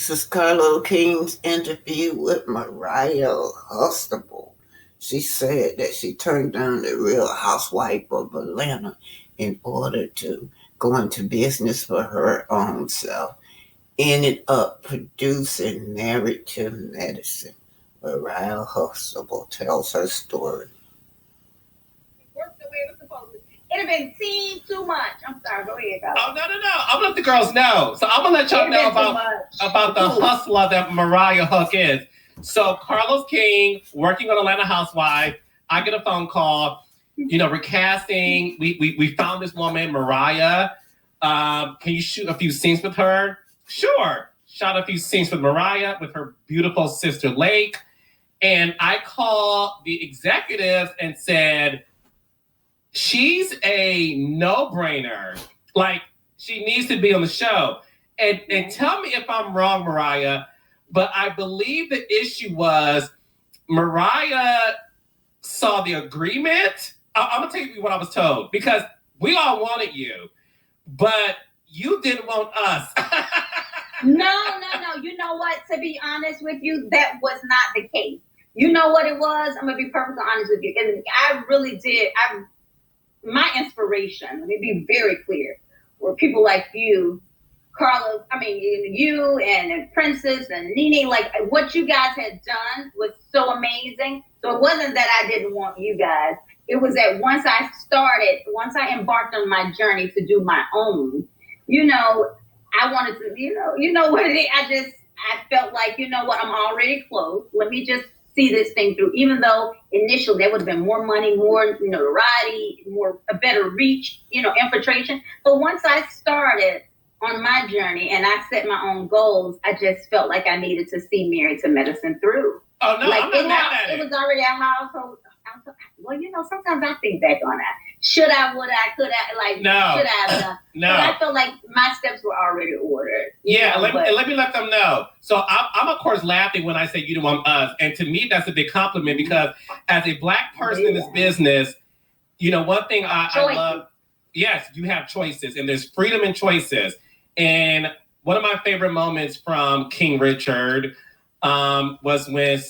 This is Carlo King's interview with Mariah Hustable. She said that she turned down the Real Housewife of Atlanta in order to go into business for her own self. Ended up producing Married to Medicine. Mariah Hustable tells her story. Worked the way it was supposed to. It had been seen too much. I'm sorry, go ahead, guys. Oh, no. I'm gonna let the girls know. So I'm gonna let y'all know about the hustler that Mariah Hook is. So Carlos King, working on Atlanta Housewife, I get a phone call, recasting. We found this woman, Mariah. Can you shoot a few scenes with her? Sure. Shot a few scenes with Mariah, with her beautiful sister Lake. And I called the executives and said, she's a no-brainer. Like, she needs to be on the show. And tell me if I'm wrong, Mariah, but I believe the issue was Mariah saw the agreement. I'm going to tell you what I was told, because we all wanted you, but you didn't want us. No. You know what? To be honest with you, that was not the case. You know what it was? I'm going to be perfectly honest with you. And I really did. My inspiration, let me be very clear, were people like you, Carlos, you and Princess and Nene, like what you guys had done was so amazing. So it wasn't that I didn't want you guys. It was that once I embarked on my journey to do my own, I wanted to, what it is. I felt like, I'm already close. Let me just see this thing through, even though initially there would have been more money, more notoriety, a better reach, infiltration. But once I started on my journey and I set my own goals, I just felt like I needed to see Married to Medicine through. Oh, no, I'm not mad at it. It was already a household. Well, sometimes I think back on that. Should I, would I, could I, no. Should I have done? No. But I felt like my steps were already ordered. Let me let them know. So I'm, of course, laughing when I say you don't want us. And to me, that's a big compliment, because as a Black person in this business, one thing I love, yes, you have choices, and there's freedom in choices. And one of my favorite moments from King Richard was when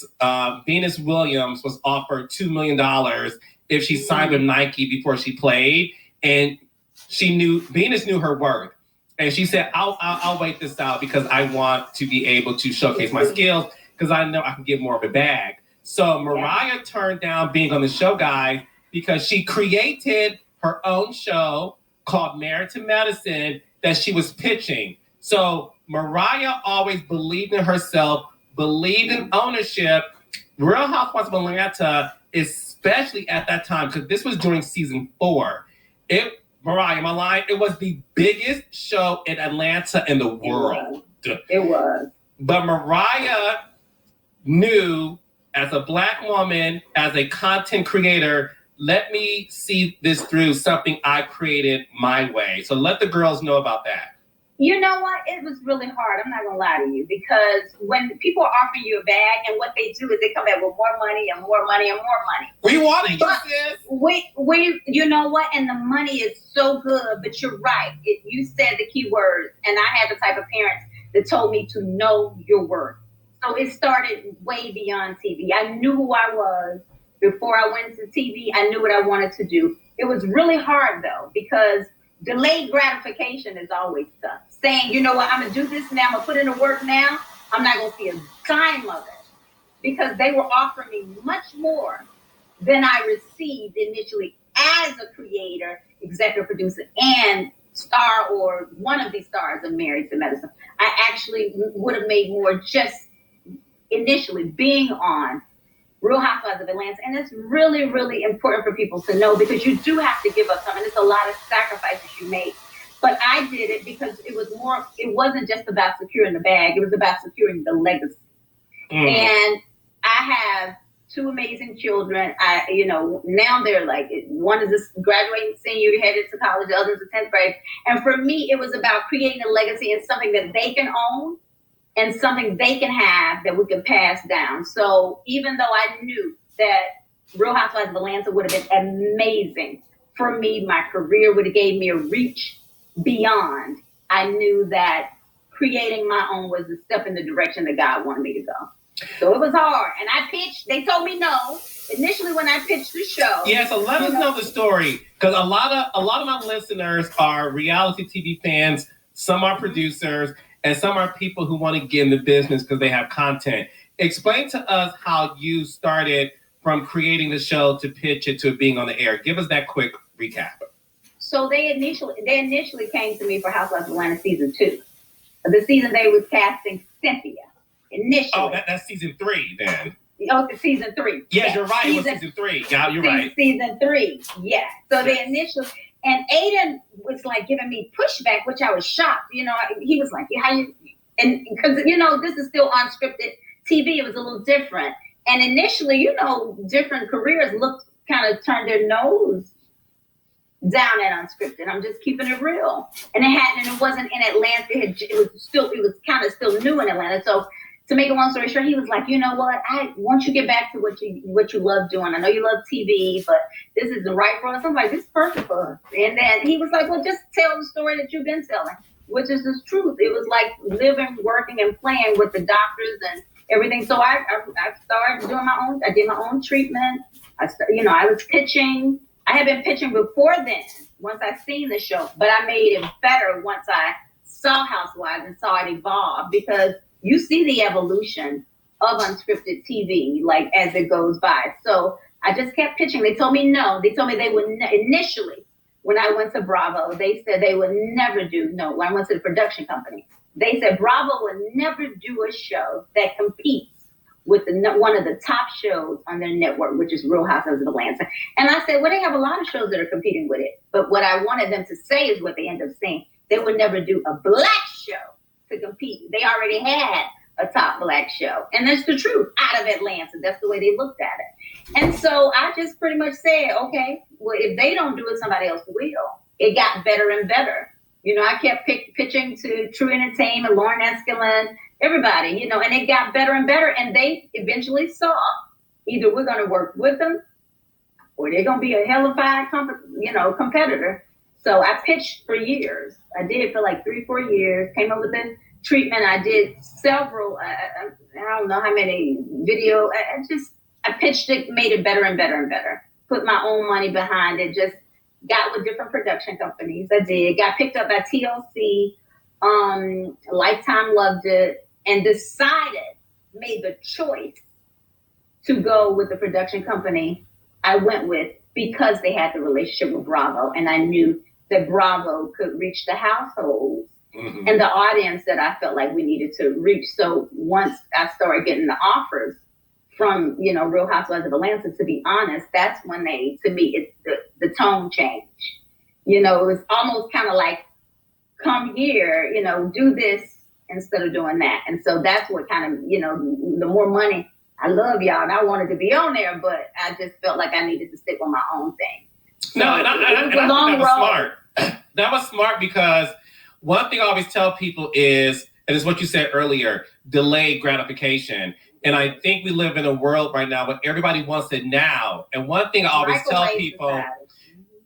Venus Williams was offered $2 million if she signed with Nike before she played, and Venus knew her worth, and she said, "I'll wait this out because I want to be able to showcase my skills because I know I can get more of a bag." So Mariah turned down being on the show, guys, because she created her own show called Married to Medicine that she was pitching. So Mariah always believed in herself, believed in ownership. Real Housewives of Atlanta, especially at that time, because this was during season 4. Mariah, am I lying? It was the biggest show in Atlanta in the world. It was. But Mariah knew, as a Black woman, as a content creator, let me see this through something I created my way. So let the girls know about that. You know what? It was really hard. I'm not going to lie to you, because when people offer you a bag, and what they do is they come back with more money and more money and more money. We want it, but we, you know what? And the money is so good, but you're right. You said the key words, and I had the type of parents that told me to know your worth. So it started way beyond TV. I knew who I was before I went to TV. I knew what I wanted to do. It was really hard, though, because delayed gratification is always tough. Saying, you know what, I'm going to do this now, I'm going to put in the work now, I'm not going to see a dime of it. Because they were offering me much more than I received initially as a creator, executive producer, and star, or one of the stars of Married to Medicine. I actually would have made more just initially being on Real Housewives of Atlanta. And it's really, really important for people to know because you do have to give up something. It's a lot of sacrifices you make. But I did it because it wasn't just about securing the bag. It was about securing the legacy. And I have 2 amazing children. Now they're like, one is a graduating senior, headed to college, the other is a 10th grade. And for me, it was about creating a legacy and something that they can own and something they can have that we can pass down. So even though I knew that Real Housewives of Atlanta would have been amazing for me, my career would have gave me a reach beyond, I knew that creating my own was a step in the direction that God wanted me to go. So it was hard. And I pitched, they told me no. Initially when I pitched the show. Yeah, so let us know the story. Because a lot of my listeners are reality TV fans, some are producers, and some are people who want to get in the business because they have content. Explain to us how you started from creating the show to pitch it to being on the air. Give us that quick recap. So they initially came to me for Housewives of Atlanta season 2. The season they was casting Cynthia. Initially. Oh, that's season 3 then. Oh, it's season 3. Yes, you're right. It was season 3. Yeah, you're right. Season 3. Yeah. So they initially, and Aiden was like giving me pushback, which I was shocked. He was like, "How you?" And because this is still unscripted TV, it was a little different. And initially, different careers kind of turned their nose down at unscripted. I'm just keeping it real. And it wasn't in Atlanta. It was kind of still new in Atlanta. So to make a long story short, he was like, you know what? Once you get back to what you love doing, I know you love TV, but this isn't right for us. I'm like, this is perfect for us. And then he was like, well, just tell the story that you've been telling, which is the truth. It was like living, working, and playing with the doctors and everything. So I started doing I did my own treatment. I was pitching. I had been pitching before then, once I seen the show, but I made it better once I saw Housewives and saw it evolve because you see the evolution of unscripted TV, like as it goes by. So I just kept pitching. They told me no. They told me they would initially, when I went to Bravo, they said they would never when I went to the production company, they said Bravo would never do a show that competes with one of the top shows on their network, which is Real Housewives of Atlanta. And I said, well, they have a lot of shows that are competing with it. But what I wanted them to say is what they end up saying. They would never do a black show to compete. They already had a top black show. And that's the truth out of Atlanta. That's the way they looked at it. And so I just pretty much said, okay, well, if they don't do it, somebody else will. It got better and better. I kept pitching to True Entertainment, Lauren Escalin, everybody, and it got better and better. And they eventually saw either we're going to work with them or they're going to be a hellified competitor. So I pitched for years. I did for like 3-4 years, came up with a treatment. I did several, I don't know how many video. I pitched it, made it better and better and better. Put my own money behind it, just got with different production companies. I did, got picked up by TLC. Lifetime loved it and made the choice to go with the production company I went with because they had the relationship with Bravo. And I knew that Bravo could reach the households and the audience that I felt like we needed to reach. So once I started getting the offers from, Real Housewives of Atlanta, to be honest, that's when the tone changed. It was almost kind of like, come here, do this instead of doing that. And so that's what kind of, the more money, I love y'all and I wanted to be on there, but I just felt like I needed to stick with my own thing. So no, and I think that was smart. That was smart because one thing I always tell people is, and it's what you said earlier, delayed gratification. And I think we live in a world right now where everybody wants it now. And one thing I always tell people,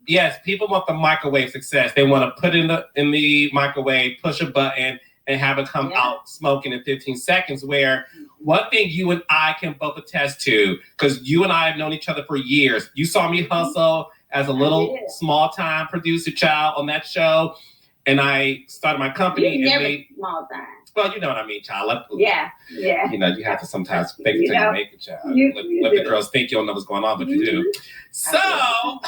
yes, people want the microwave success. They want to put it in the microwave, push a button, and have it come out smoking in 15 seconds. Where one thing you and I can both attest to, because you and I have known each other for years. You saw me hustle as a little small-time producer child on that show. And I started my company. Small time. Well, you know what I mean, child. Yeah. You have to sometimes fake it till you make it, child. Let the girls think you don't know what's going on, but you do. So. Right.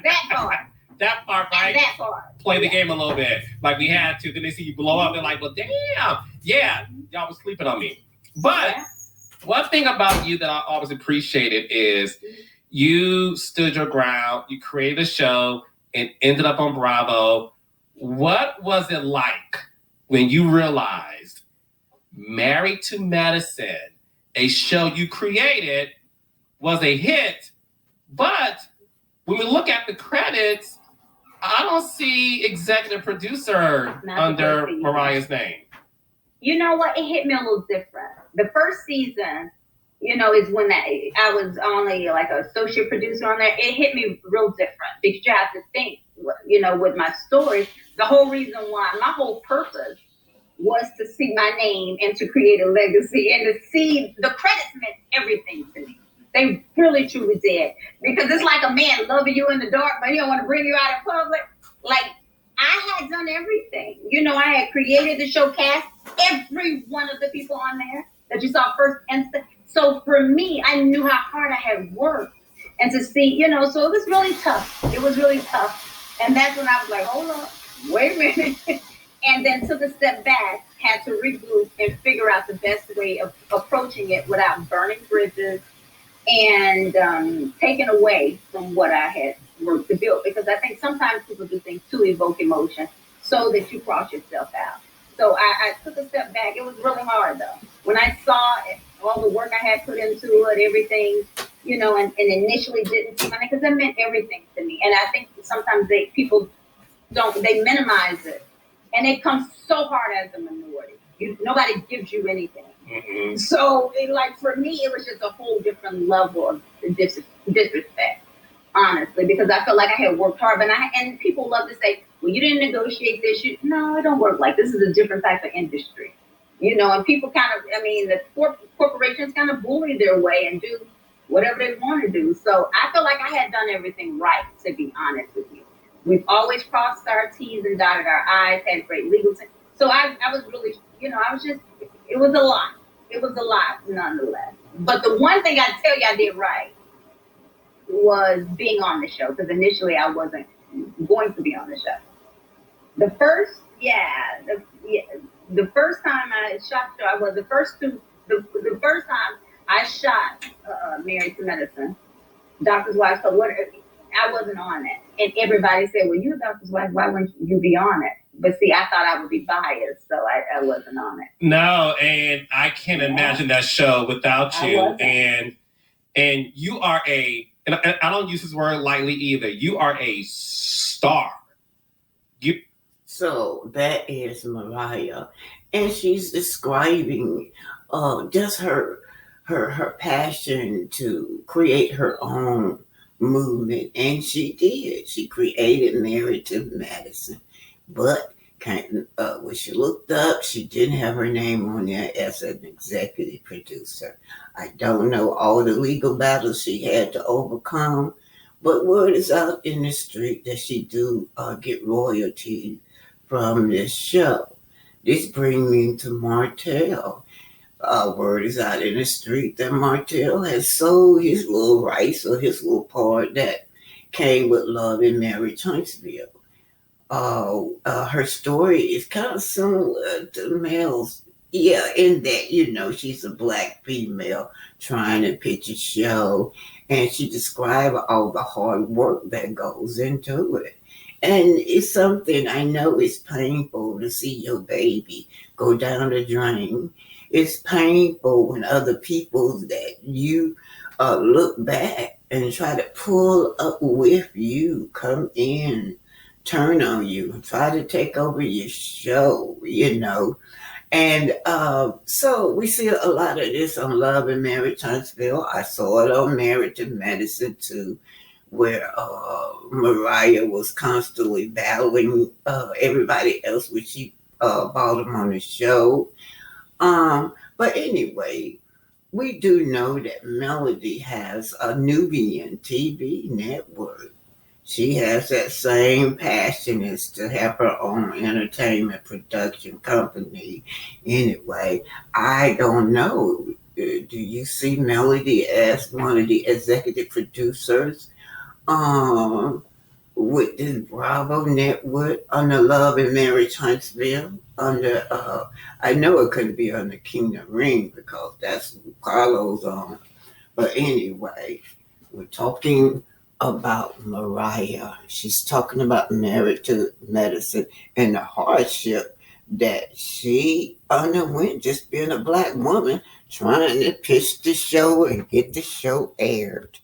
That part. That part, right? That part. Play the game a little bit. Like we had to. Then they see you blow up. They're like, well, damn. Yeah, y'all was sleeping on me. But One thing about you that I always appreciated is you stood your ground, you created a show, and ended up on Bravo. What was it like when you realized Married to Medicine, a show you created, was a hit, but when we look at the credits, I don't see executive producer under Mariah's name. You know what? It hit me a little different. The first season, is when I was only like an associate producer on there. It hit me real different because you have to think, with my story, the whole reason why, my whole purpose was to see my name and to create a legacy and to see the credits meant everything to me. They really truly did. Because it's like a man loving you in the dark, but he don't want to bring you out in public. Like, I had done everything. I had created the show, cast every one of the people on there that you saw first instant. So for me, I knew how hard I had worked. And to see, so it was really tough. It was really tough. And that's when I was like, hold up, wait a minute. And then took a step back, had to regroup and figure out the best way of approaching it without burning bridges and taking away from what I had worked to build. Because I think sometimes people do things to evoke emotion so that you cross yourself out. So I took a step back. It was really hard, though. When I saw all the work I had put into it, everything, and initially didn't see my name, because it meant everything to me. And I think sometimes people minimize it. And it comes so hard as a minority. Nobody gives you anything. Mm-hmm. So, for me, it was just a whole different level of disrespect, honestly, because I felt like I had worked hard. And people love to say, well, you didn't negotiate this. No, it don't work like this. Is a different type of industry. And people the corporations kind of bully their way and do whatever they want to do. So I feel like I had done everything right, to be honest with you. We've always crossed our T's and dotted our I's, had great legal team. So I was really, it was a lot. It was a lot, nonetheless. But the one thing I tell you I did right was being on the show, because initially I wasn't going to be on the show. The first time I shot the show, the first time I shot Married to Medicine, Doctor's Wife. So I wasn't on it. And everybody said, well, you're a doctor's wife. Why wouldn't you be on it? But see, I thought I would be biased, so I wasn't on it. No, and I can't imagine that show without you. And you are and I don't use this word lightly either. You are a star. So that is Mariah. And she's describing just her passion to create her own movement, and she did. She created Married to Medicine, but when she looked up, she didn't have her name on there as an executive producer. I don't know all the legal battles she had to overcome, but word is out in the street that she do get royalty from this show. This brings me to Martell. Word is out in the street that Martell has sold his little rights or his little part that came with Love and Marriage Huntsville. Her story is kind of similar to Mel's. Yeah, in that, she's a black female trying to pitch a show, and she described all the hard work that goes into it. And it's something I know it's painful to see your baby go down the drain. It's painful when other people that you look back and try to pull up with you come in, turn on you, try to take over your show, And so we see a lot of this on Love and Marriage Huntsville. I saw it on Married to Medicine too, where Mariah was constantly battling everybody else when she brought them on the show. But anyway, we do know that Melody has a Nubian TV network. She has that same passion as to have her own entertainment production company. Anyway, I don't know. Do you see Melody as one of the executive producers? with this Bravo network under Love and Marriage Huntsville. Under I know it couldn't be under Kingdom Ring because that's Carlos on. But anyway, we're talking about Mariah. She's talking about Married to Medicine and the hardship that she underwent just being a black woman trying to pitch the show and get the show aired.